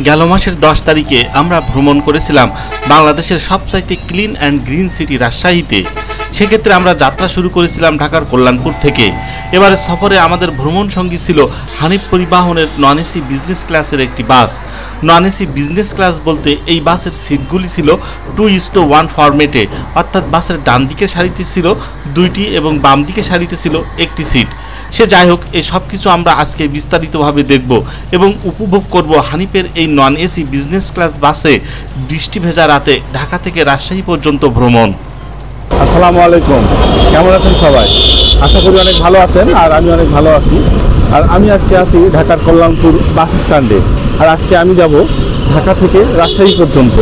গেল মাসের 10 তারিখে আমরা ভ্রমণ করেছিলাম বাংলাদেশের সবচাইতে ক্লিন অ্যান্ড গ্রিন সিটি রাজশাহীতে। সেক্ষেত্রে আমরা যাত্রা শুরু করেছিলাম ঢাকার কল্যাণপুর থেকে। এবারে সফরে আমাদের ভ্রমণ সঙ্গী ছিল হানিফ পরিবহনের নন এসি বিজনেস ক্লাসের একটি বাস। নন এসি বিজনেস ক্লাস বলতে এই বাসের সিটগুলি ছিল 2:1 ফরম্যাটে, অর্থাৎ বাসের ডান দিকের সারিতে ছিল 2টি এবং বাম দিকের সারিতে ছিল একটি সিট। সে যাই হোক, এই সব কিছু আমরা আজকে বিস্তারিতভাবে দেখব এবং উপভোগ করব হানিফের এই নন এসি বিজনেস ক্লাস বাসে বৃষ্টি ভেজা রাতে ঢাকা থেকে রাজশাহী পর্যন্ত ভ্রমণ। আসসালামু আলাইকুম, কেমন আছেন সবাই? আশা করি অনেক ভালো আছেন, আর আমি অনেক ভালো আছি। আর আমি আজকে আছি ঢাকার কল্যাণপুর বাস স্ট্যান্ডে। আর আজকে আমি যাব ঢাকা থেকে রাজশাহী পর্যন্ত।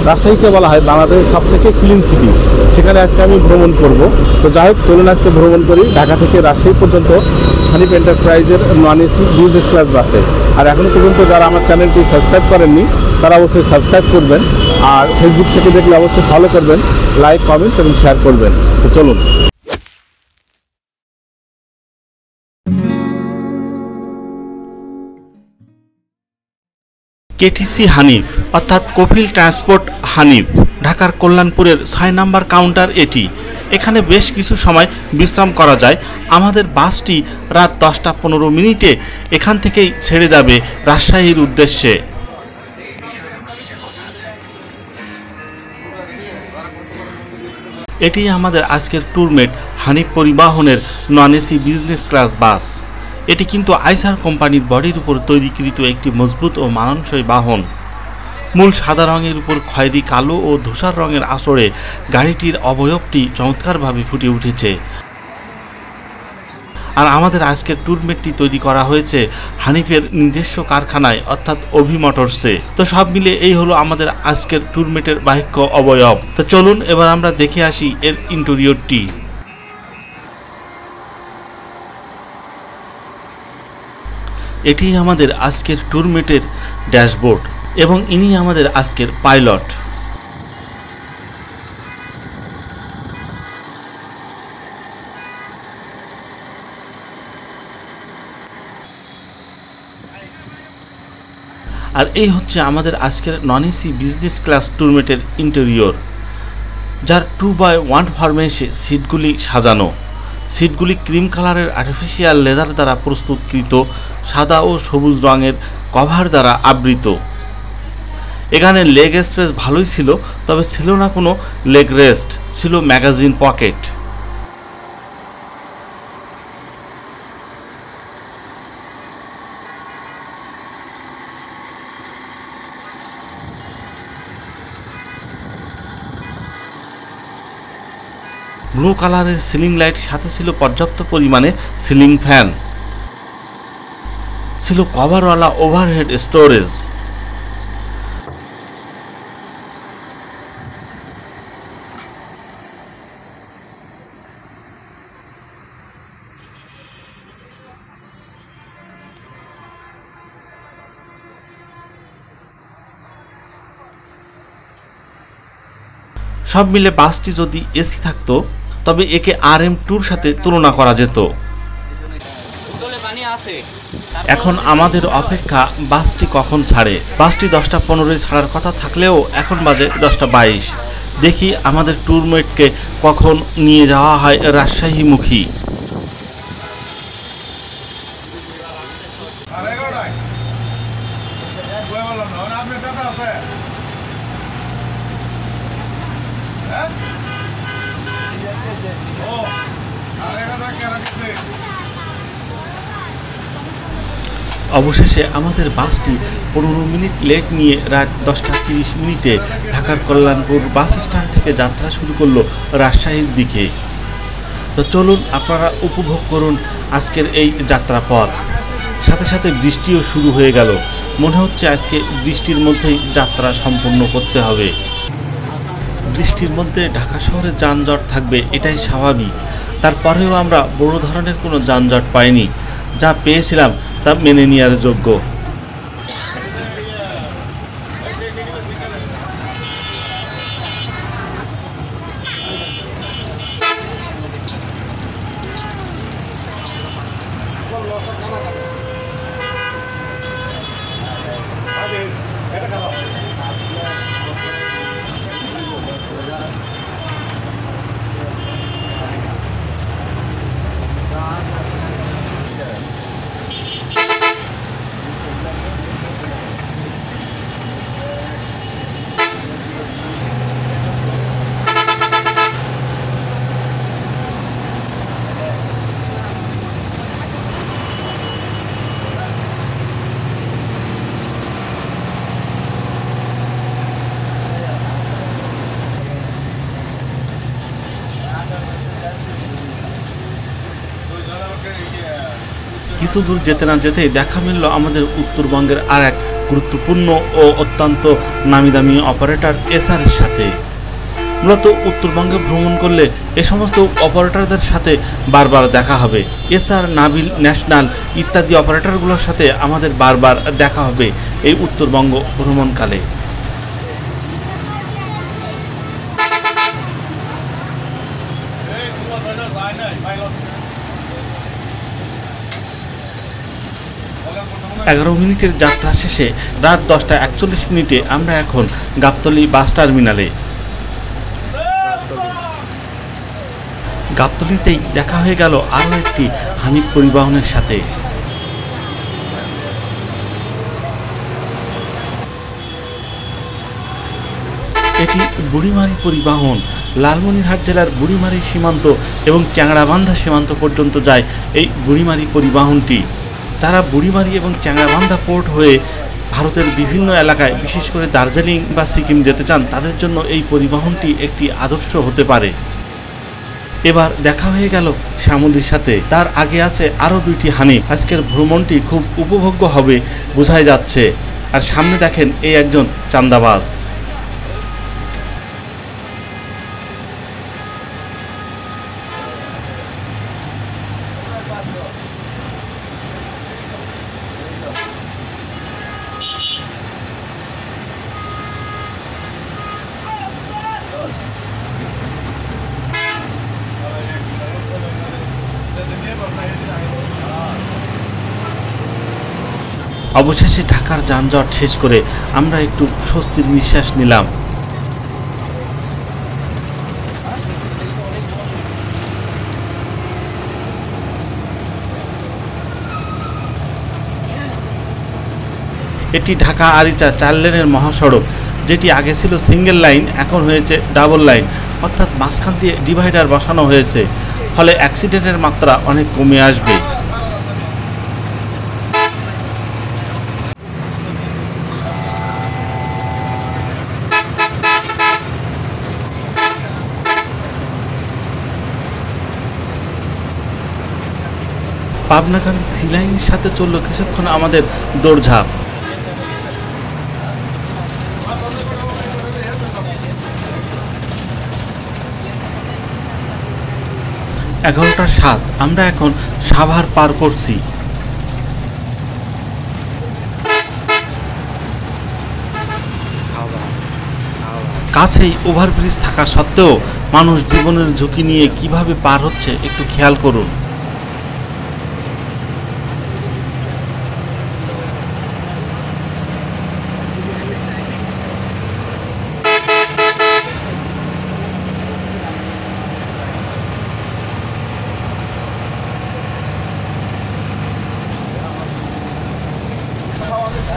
রাজশাহীকে বলা হয় বাংলাদেশের সবথেকে ক্লিন সিটি, সেখানে আজকে আমি ভ্রমণ করব। তো যাই হোক, চলুন আজকে ভ্রমণ করি ঢাকা থেকে রাজশাহী পর্যন্ত হানিফ এন্টারপ্রাইজের নন এসি বিজনেস ক্লাস বাসে। আর এখনও পর্যন্ত যারা আমার চ্যানেলটি সাবস্ক্রাইব করেননি তারা অবশ্যই সাবস্ক্রাইব করবেন, আর ফেসবুক থেকে দেখলে অবশ্যই ফলো করবেন, লাইক, কমেন্ট এবং শেয়ার করবেন। তো চলুন। কেটিসি হানিফ অর্থাৎ কফিল ট্রান্সপোর্ট হানিফ, ঢাকার কল্যাণপুরের 6 নম্বর কাউন্টার এটি। এখানে বেশ কিছু সময় বিশ্রাম করা যায়। আমাদের বাসটি রাত 10:15 এখান থেকেই ছেড়ে যাবে রাজশাহীর উদ্দেশ্যে। এটি আমাদের আজকের ট্যুরমেট হানিফ পরিবহনের নন এসি বিজনেস ক্লাস বাস। এটি কিন্তু আইসার কোম্পানির বডির উপর তৈরিকৃত একটি মজবুত ও মানানসই বাহন। মূল সাদা রঙের উপর খয়েরি, কালো ও ধূসর রঙের আঁচড়ে গাড়িটির অবয়বটি চমৎকারভাবে ফুটে উঠেছে। আর আমাদের আজকের ট্যুরমেটটি তৈরি করা হয়েছে হানিফের নিজস্ব কারখানায়, অর্থাৎ অভি মোটরসে। তো সব মিলে এই হলো আমাদের আজকের ট্যুরমেটের বাহ্যিক অবয়ব। তো চলুন এবার আমরা দেখে আসি এর ইন্টেরিয়রটি। এটি আমাদের আজকের ট্যুরমেটের ড্যাশবোর্ড এবং ইনি আমাদের আজকের পাইলট। আর এই হচ্ছে আমাদের আজকের নন এসি বিজনেস ক্লাস ট্যুরমেটের ইন্টেরিয়র, যার 2x1 ফরম্যাটে সিটগুলি সাজানো। সিটগুলি ক্রিম কালারের আর্টিফিশিয়াল লেদার দ্বারা প্রস্তুতকৃত সাদা ও সবুজ রঙের কভার দ্বারা আবৃত। এখানে লেগ স্পেস ভালোই ছিল, তবে ছিল না কোনো লেগ রেস্ট, ছিল ম্যাগাজিন পকেট। ব্লু কালারের সিলিং লাইট, সাথে ছিল পর্যাপ্ত পরিমাণে সিলিং ফ্যান, ছিল কভারওয়ালা ওভারহেড স্টোরেজ। সব মিলে বাসটি যদি এসি থাকতো তবে একে RM2-র সাথে তুলনা করা যেত। এখন আমাদের অপেক্ষা বাসটি কখন ছাড়ে। বাসটি 10:15 ছাড়ার কথা থাকলেও এখন বাজে 10:22। দেখি আমাদের ট্যুরমেটকে কখন নিয়ে যাওয়া হয় রাজশাহীমুখী। অবশেষে আমাদের বাসটি 15 মিনিট লেট নিয়ে রাত 10:30 ঢাকার কল্যাণপুর বাস স্ট্যান্ড থেকে যাত্রা শুরু করলো রাজশাহীর দিকে। তো চলুন আপনারা উপভোগ করুন আজকের এই যাত্রাপথ। সাথে সাথে বৃষ্টিও শুরু হয়ে গেল। মনে হচ্ছে আজকে বৃষ্টির মধ্যেই যাত্রা সম্পূর্ণ করতে হবে। বৃষ্টির মধ্যে ঢাকা শহরে যানজট থাকবে, এটাই স্বাভাবিক। তারপরেও আমরা বড় ধরনের কোনো যানজট পাইনি। যা পেয়েছিলাম তা মেনে নেওয়ার যোগ্য। কিছু দূর যেতে না যেতেই দেখা মিলল আমাদের উত্তরবঙ্গের আর এক গুরুত্বপূর্ণ ও অত্যন্ত নামিদামি অপারেটর এসআরের সাথে। মূলত উত্তরবঙ্গে ভ্রমণ করলে এ সমস্ত অপারেটরদের সাথে বারবার দেখা হবে। এসআর, নাবিল, ন্যাশনাল ইত্যাদি অপারেটরগুলোর সাথে আমাদের বারবার দেখা হবে এই উত্তরবঙ্গ ভ্রমণকালে। এগারো মিনিটের যাত্রা শেষে রাত 10:41 আমরা এখন গাবতলী বাস টার্মিনালে। গাবতলীতেই দেখা হয়ে গেল আরও একটি হানিফ পরিবহনের সাথে। এটি বুড়িমারি পরিবহন। লালমনিরহাট জেলার বুড়িমারি সীমান্ত এবং চ্যাংড়াবান্ধা সীমান্ত পর্যন্ত যায় এই বুড়িমারি পরিবহনটি। যারা বুড়িমারি এবং চ্যাংড়াবান্ধা পোর্ট হয়ে ভারতের বিভিন্ন এলাকায়, বিশেষ করে দার্জিলিং বা সিকিম যেতে চান, তাদের জন্য এই পরিবহনটি একটি আদর্শ হতে পারে। এবার দেখা হয়ে গেল শ্যামলীর সাথে, তার আগে আছে আরও 2টি হানিফ। আজকের ভ্রমণটি খুব উপভোগ্য হবে বোঝাই যাচ্ছে। আর সামনে দেখেন এই একজন চান্দাবাজ। অবশেষে ঢাকার যানজট শেষ করে আমরা একটু স্বস্তির নিঃশ্বাস নিলাম। এটি ঢাকা আরিচা 4 লেনের মহাসড়ক, যেটি আগে ছিল সিঙ্গেল লাইন, এখন হয়েছে ডাবল লাইন, অর্থাৎ মাঝখান দিয়ে ডিভাইডার বসানো হয়েছে। ফলে অ্যাক্সিডেন্টের মাত্রা অনেক কমে আসবে। পাবনাগামী সিলাইনের সাথে চলল কিছুক্ষণ আমাদের দৌড়ঝাঁপ। এগারোটা 7 আমরা এখন সাভার পার করছি। কাছেই ওভারব্রিজ থাকা সত্ত্বেও মানুষ জীবনের ঝুঁকি নিয়ে কিভাবে পার হচ্ছে একটু খেয়াল করুন।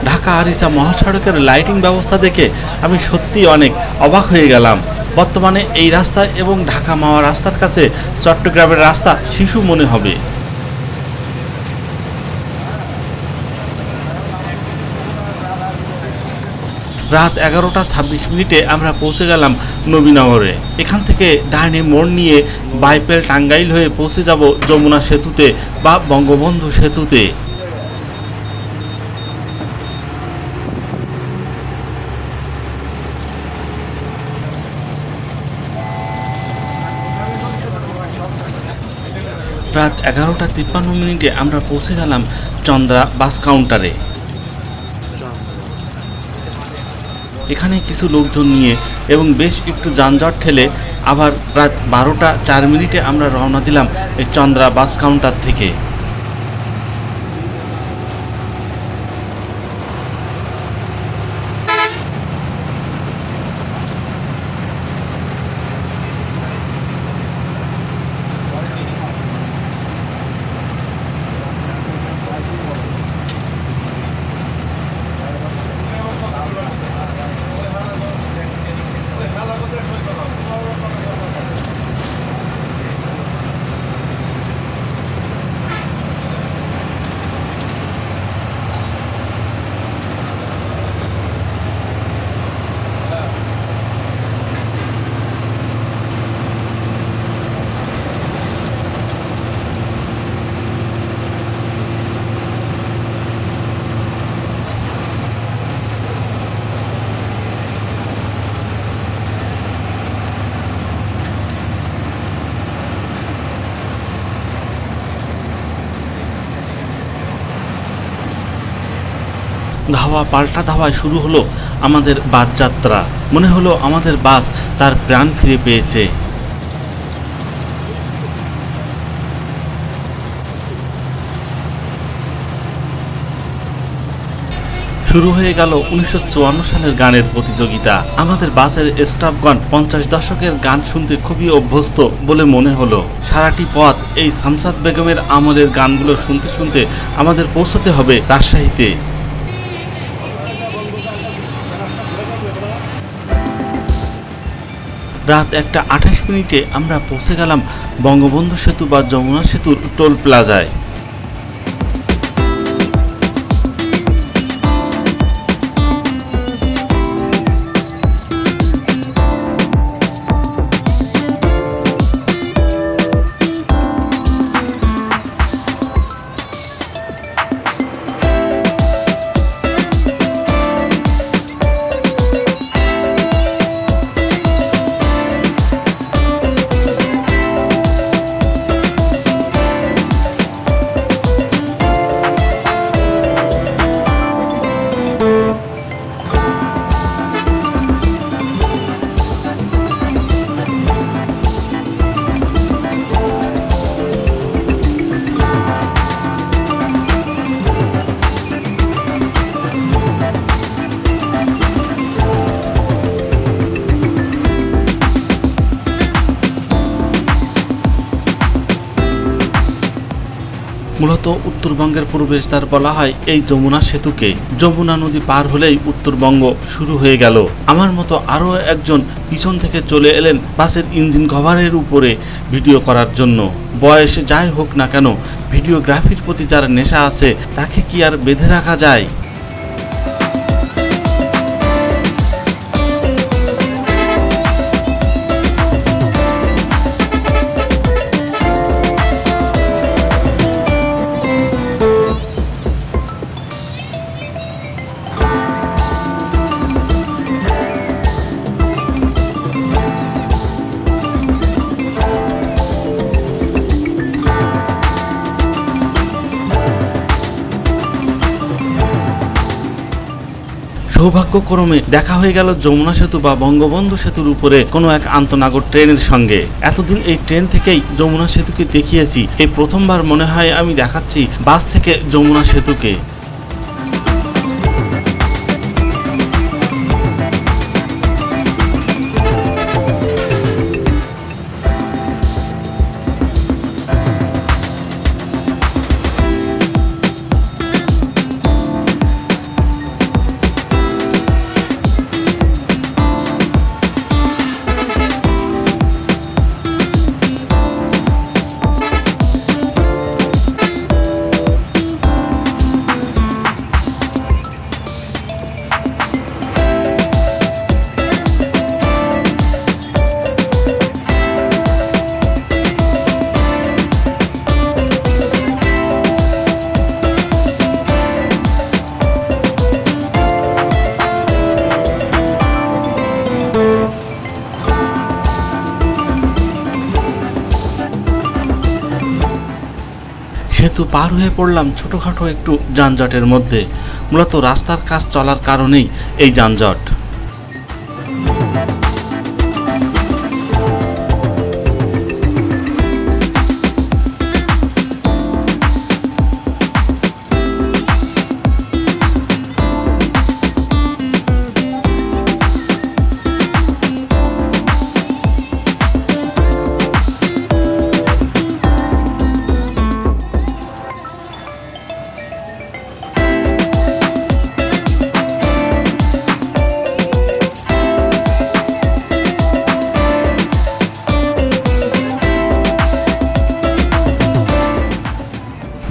ঢাকা আরিচা মহাসড়কের লাইটিং ব্যবস্থা দেখে আমি সত্যি অনেক অবাক হয়ে গেলাম। বর্তমানে এই রাস্তা এবং ঢাকা মাওয়া রাস্তার কাছে চট্টগ্রামের রাস্তা শিশু মনে হবে। রাত 11:26 আমরা পৌঁছে গেলাম নবীনগরে। এখান থেকে ডাইনে মোড় নিয়ে বাইপেল টাঙ্গাইল হয়ে পৌঁছে যাব যমুনা সেতুতে বা বঙ্গবন্ধু সেতুতে। রাত 11:53 আমরা পৌঁছে গেলাম চন্দ্রা বাস কাউন্টারে। এখানে কিছু লোকজন নিয়ে এবং বেশ একটু যানজট ঠেলে আবার রাত 12:04 আমরা রওনা দিলাম এই চন্দ্রা বাস কাউন্টার থেকে। ধাওয়া পাল্টা ধাওয়ায় শুরু হলো আমাদের বাস যাত্রা। মনে হলো আমাদের বাস তার প্রাণ ফিরে পেয়েছে। শুরু হয়ে গেল 1954 সালের গানের প্রতিযোগিতা। আমাদের বাসের স্টাফগণ 50 দশকের গান শুনতে খুবই অভ্যস্ত বলে মনে হলো। সারাটি পথ এই শামসাদ বেগমের আমলের গানগুলো শুনতে শুনতে আমাদের পৌঁছতে হবে রাজশাহীতে। রাত 1:28 আমরা পৌঁছে গেলাম বঙ্গবন্ধু সেতু বা যমুনা সেতুর টোল প্লাজায়। মূলত উত্তরবঙ্গের প্রবেশদ্বার বলা হয় এই যমুনা সেতুকে। যমুনা নদী পার হলেই উত্তরবঙ্গ শুরু হয়ে গেল। আমার মতো আরও একজন পিছন থেকে চলে এলেন বাসের ইঞ্জিন কভারের উপরে ভিডিও করার জন্য। বয়স যাই হোক না কেন, ভিডিওগ্রাফির প্রতি যার নেশা আছে তাকে কি আর বেঁধে রাখা যায়? সৌভাগ্যক্রমে দেখা হয়ে গেল যমুনা সেতু বা বঙ্গবন্ধু সেতুর উপরে কোনো এক আন্তঃনগর ট্রেনের সঙ্গে। এতদিন এই ট্রেন থেকেই যমুনা সেতুকে দেখিয়েছি, এই প্রথমবার মনে হয় আমি দেখাচ্ছি বাস থেকে যমুনা সেতুকে। সেতু পার হয়ে পড়লাম ছোটোখাটো একটু যানজটের মধ্যে। মূলত রাস্তার কাজ চলার কারণেই এই যানজট।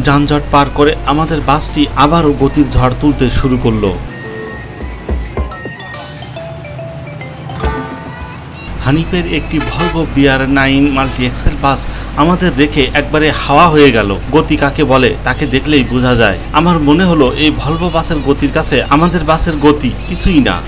যানজট পার করে আমাদের বাসটি আবারও গতির ঝড় তুলতে শুরু করলো। হানিফের একটি ভলভো BR9 মাল্টি এক্সেল বাস আমাদের রেখে একবারে হাওয়া হয়ে গেল। গতি কাকে বলে তাকে দেখলেই বোঝা যায়। আমার মনে হলো এই ভলভো বাসের গতির কাছে আমাদের বাসের গতি কিছুই না।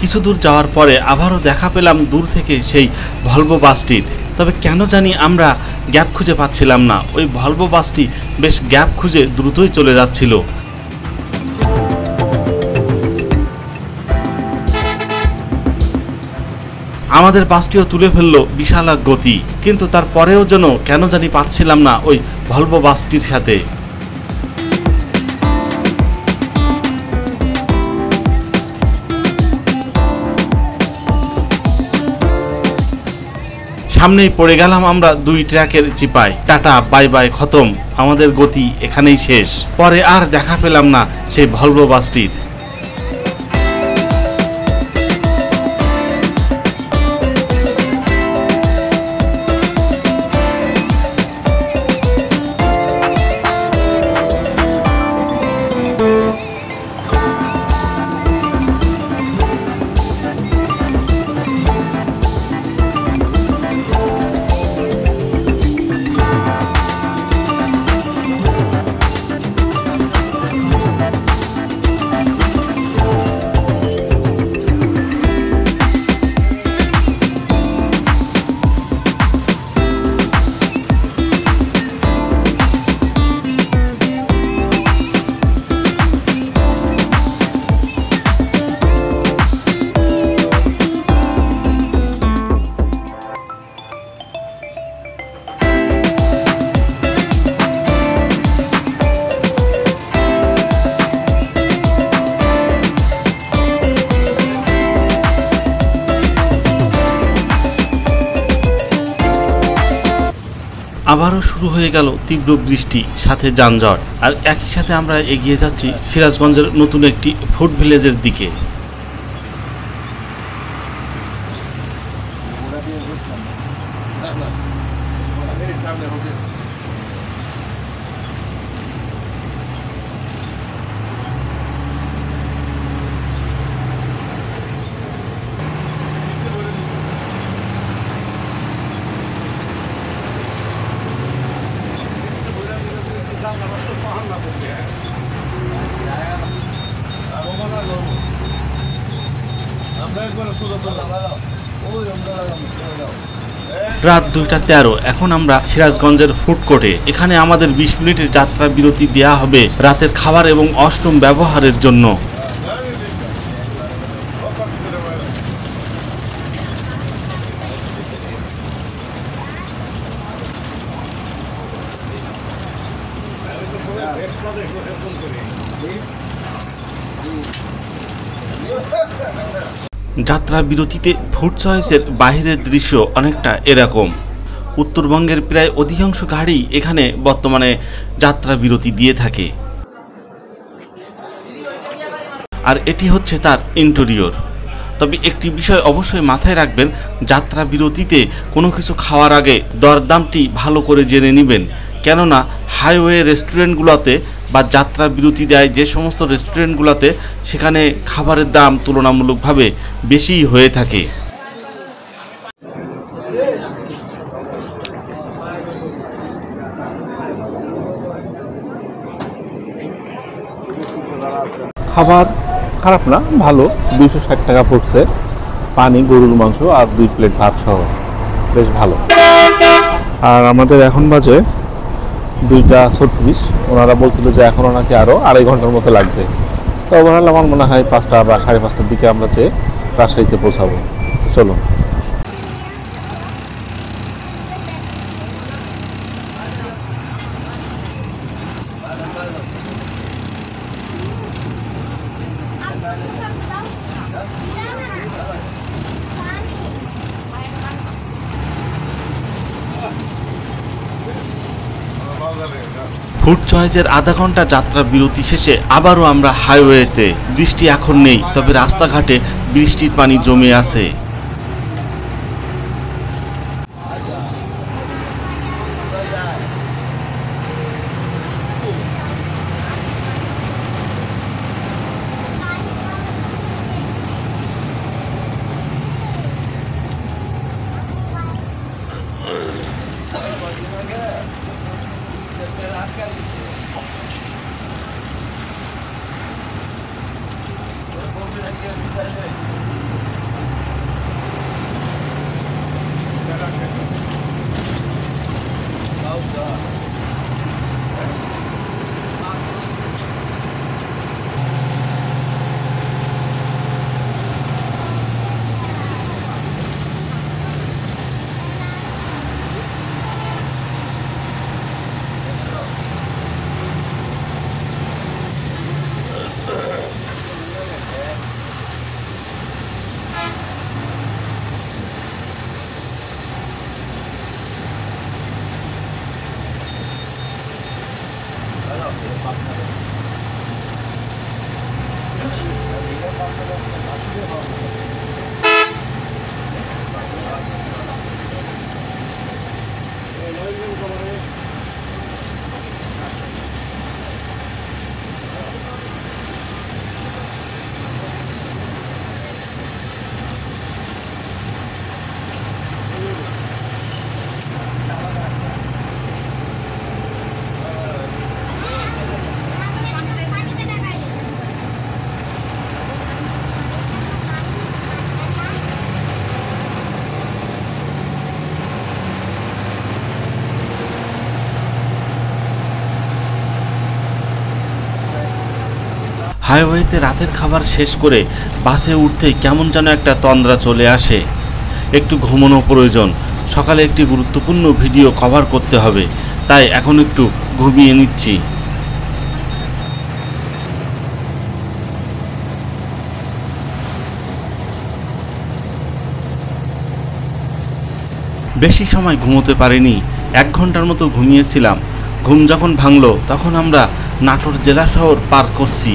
কিছু দূর যাওয়ার পরে আবারও দেখা পেলাম দূর থেকে সেই ভলভো বাসটির। তবে কেন জানি আমরা গ্যাপ খুঁজে পাচ্ছিলাম না। ওই ভলভো বাসটি বেশ গ্যাপ খুঁজে দ্রুতই চলে যাচ্ছিল। আমাদের বাসটিও তুলে ফেললো বিশাল এক গতি, কিন্তু তারপরেও যেন কেন জানি পারছিলাম না ওই ভলভো বাসটির সাথে। সামনেই পড়ে গেলাম আমরা দুই ট্র্যাকের চিপায়। টাটা বাই বাই, খতম, আমাদের গতি এখানেই শেষ। পরে আর দেখা পেলাম না সেই ভলভো বাসটির। আবারও শুরু হয়ে গেল তীব্র বৃষ্টি, সাথে যানজট। আর একই সাথে আমরা এগিয়ে যাচ্ছি সিরাজগঞ্জের নতুন একটি ফুড ভিলেজের দিকে। রাত 2:13। এখন আমরা সিরাজগঞ্জের ফুড কোর্টে। এখানে আমাদের 20 মিনিটের যাত্রা বিরতি দেওয়া হবে রাতের খাবার এবং ওয়াশরুম ব্যবহারের জন্য। যাত্রা বিরতিতে ফুড চয়েসের বাইরের দৃশ্য অনেকটা এরকম। উত্তরবঙ্গের প্রায় অধিকাংশ গাড়ি এখানে বর্তমানে যাত্রা বিরতি দিয়ে থাকে। আর এটি হচ্ছে তার ইন্টেরিয়র। তবে একটি বিষয় অবশ্যই মাথায় রাখবেন, যাত্রা বিরতিতে কোনো কিছু খাওয়ার আগে দরদামটি ভালো করে জেনে নেবেন। কেননা হাইওয়ে রেস্টুরেন্টগুলোতে বা যাত্রা বিরতি দেয় যে সমস্ত রেস্টুরেন্টগুলোতে, সেখানে খাবারের দাম তুলনামূলকভাবে বেশিই হয়ে থাকে। খাবার খারাপ না, ভালো। 260 টাকা পড়ছে, পানি, গরুর মাংস আর 2 প্লেট ভাত সহ, বেশ ভালো। আর আমাদের এখন বাজে 2:36। ওনারা বলছিল যে এখনও নাকি আরও 2.5 ঘন্টার মতো লাগবে। তো ওভারঅল আমার মনে হয় 5টা বা 5:30টার দিকে আমরা যে রাজশাহীতে পৌঁছাবো। চলো। ফুড চয়েসের আধা ঘন্টা যাত্রা বিরতি শেষে আবারও আমরা হাইওয়েতে। বৃষ্টি এখন নেই, তবে রাস্তাঘাটে বৃষ্টির পানি জমে আছে। হাইওয়েতে রাতের খাবার শেষ করে বাসে উঠতেই কেমন যেন একটা তন্দ্রা চলে আসে। একটু ঘুমানো প্রয়োজন, সকালে একটি গুরুত্বপূর্ণ ভিডিও কভার করতে হবে, তাই এখন একটু ঘুমিয়ে নিচ্ছি। বেশি সময় ঘুমোতে পারিনি, 1 ঘন্টার মতো ঘুমিয়েছিলাম। ঘুম যখন ভাঙলো তখন আমরা নাটোর জেলা শহর পার করছি।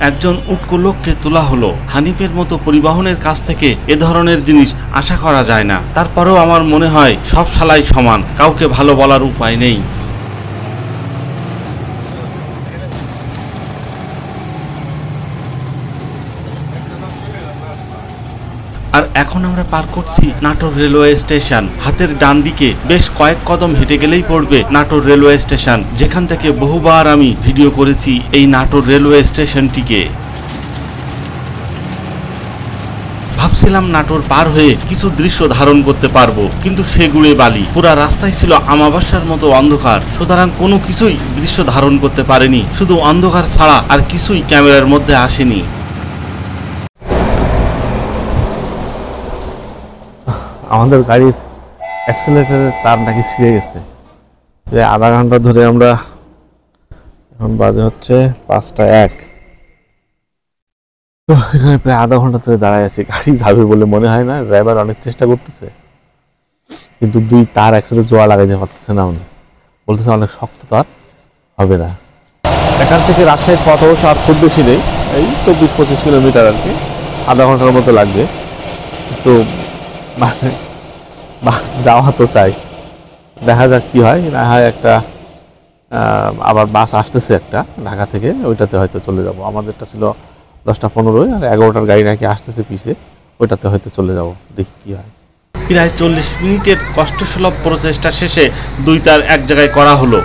একজন উটকো লোককে তোলা হলো। হানিফের মতো পরিবহনের কাছ থেকে এ ধরনের জিনিস আশা করা যায় না। তারপরেও আমার মনে হয় সব শালাই সমান, কাউকে ভালো বলার উপায় নেই। আর এখন আমরা পার করছি নাটোর রেলওয়ে স্টেশন। হাতের ডান দিকে বেশ কয়েক কদম হেঁটে গেলেই পড়বে নাটোর রেলওয়ে স্টেশন, যেখান থেকে বহুবার আমি ভিডিও করেছি এই নাটোর রেলওয়ে স্টেশনটিকে। ভাবছিলাম নাটোর পার হয়ে কিছু দৃশ্য ধারণ করতে পারবো, কিন্তু সেগুড়ে বালি, পুরা রাস্তায় ছিল আমাবস্যার মতো অন্ধকার। সুতরাং কোনো কিছুই দৃশ্য ধারণ করতে পারেনি, শুধু অন্ধকার ছাড়া আর কিছুই ক্যামেরার মধ্যে আসেনি। আমাদের গাড়ির অ্যাক্সিলারেটরের তার নাকি ছিঁড়ে গেছে। আধা ঘন্টা ধরে আমরা, এখন বাজে হচ্ছে 5টা 1, তো এখানে প্রায় আধা ঘন্টা ধরে দাঁড়ায় আছি। গাড়ি যাবে বলে মনে হয় না। ড্রাইভার অনেক চেষ্টা করতেছে, কিন্তু 2 তার একসাথে জোড়া লাগাইতে পারতেছে না। উনি বলতেছে অনেক শক্ত তার, হবে না। এখান থেকে রাজশাহীর পথ অবশ্য আর খুব বেশি নেই, এই 24-25 কিলোমিটার আর কি, আধা ঘন্টার মতো লাগবে। তো বাস যাওয়া তো চাই, দেখা যাক কি হয় না হয়। একটা আবার বাস আসতেছে একটা ঢাকা থেকে, ওইটাতে হয়তো চলে যাব। আমাদেরটা ছিল 10টা 15, আর 11টার গাড়ি নাকি আসতেছে পিছে, ওইটাতে হয়তো চলে যাব, দেখি কি হয়। প্রায় 40 মিনিটের কষ্টসুলভ প্রচেষ্টা শেষে 2 তার এক জায়গায় করা হলো।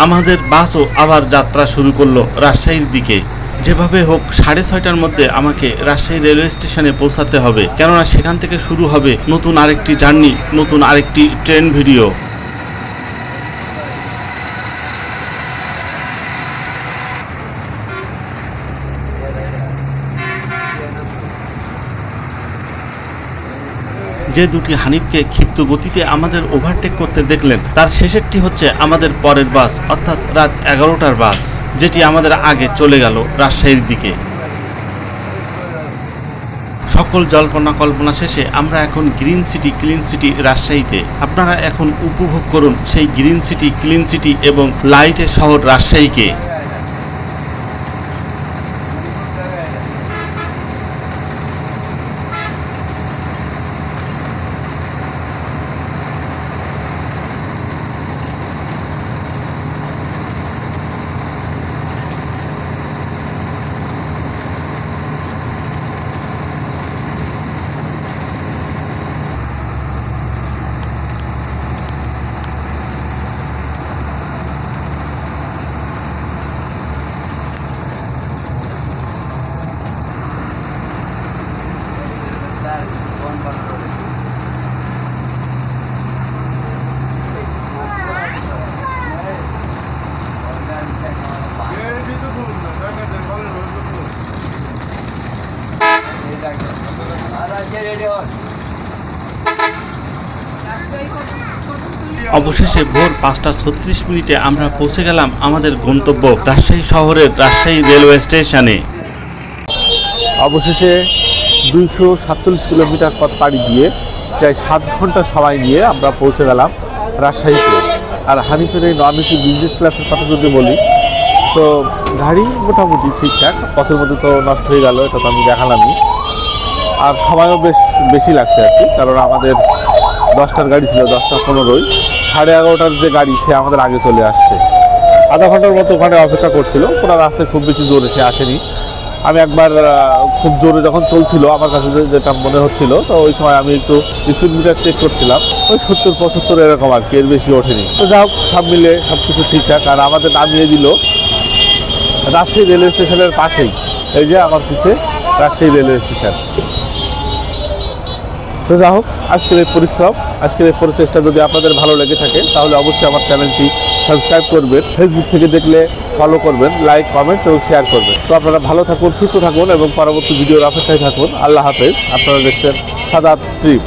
আমাদের বাসও আবার যাত্রা শুরু করলো রাজশাহীর দিকে। যেভাবে হোক 6:30টার মধ্যে আমাকে রাজশাহী রেলওয়ে স্টেশনে পৌঁছাতে হবে, কেননা সেখান থেকে শুরু হবে নতুন আরেকটি জার্নি, নতুন আরেকটি ট্রেন ভিডিও। যে দুটি হানিফকে ক্ষিপ্ত গতিতে আমাদের ওভারটেক করতে দেখলেন, তার শেষেরটি হচ্ছে আমাদের পরের বাস, অর্থাৎ রাত 11টার বাস, যেটি আমাদের আগে চলে গেল রাজশাহীর দিকে। সকল জল্পনা কল্পনা শেষে আমরা এখন গ্রিন সিটি ক্লিন সিটি রাজশাহীতে। আপনারা এখন উপভোগ করুন সেই গ্রিন সিটি ক্লিন সিটি এবং লাইটের শহর রাজশাহীকে। অবশেষে ভোর 5:36 আমরা পৌঁছে গেলাম আমাদের গন্তব্য রাজশাহী শহরের রাজশাহী রেলওয়ে স্টেশনে। অবশেষে 247 কিলোমিটার পথ পাড়ি দিয়ে প্রায় 7 ঘন্টা সময় নিয়ে আমরা পৌঁছে গেলাম রাজশাহীতে। আর হানিফের এই নন এসি বিজনেস ক্লাসের কথা যদি বলি, তো গাড়ি মোটামুটি ঠিকঠাক, পথের মধ্যে তো নষ্ট হয়ে গেল, এটা তো আমি দেখালামই। আর সময়ও বেশ বেশি লাগছে আর কি, কারণ আমাদের 10টার গাড়ি ছিল, 10:15, 11:30 যে গাড়ি সে আমাদের আগে চলে আসছে। আধা ঘন্টার মতো ওখানে অপেক্ষা করছিল, পুরো রাস্তায় খুব বেশি জোরে সে আসেনি। আমি একবার খুব জোরে যখন চলছিল আমার কাছে যেটা মনে হচ্ছিল, তো ওই সময় আমি একটু স্পিড মিটার চেক করছিলাম, ওই 70-75 এরকম আর কি, এর বেশি ওঠেনি। তো যাই হোক, সব মিলে সব কিছু ঠিকঠাক। আর আমাদের নামিয়ে দিল রাজশাহী রেলওয়ে স্টেশনের পাশেই, এই যে আমার পিছে রাজশাহী রেলওয়ে স্টেশন। তো যাই হোক, আজকের এই পরিশ্রম, আজকের এই প্রচেষ্টা যদি আপনাদের ভালো লেগে থাকে তাহলে অবশ্যই আমার চ্যানেলটি সাবস্ক্রাইব করবেন, ফেসবুক থেকে দেখলে ফলো করবেন, লাইক, কমেন্ট এবং শেয়ার করবেন। তো আপনারা ভালো থাকুন, সুস্থ থাকুন এবং পরবর্তী ভিডিওর অপেক্ষায় থাকুন। আল্লাহ হাফেজ। আপনারা দেখছেন সাদাত ট্রিপ।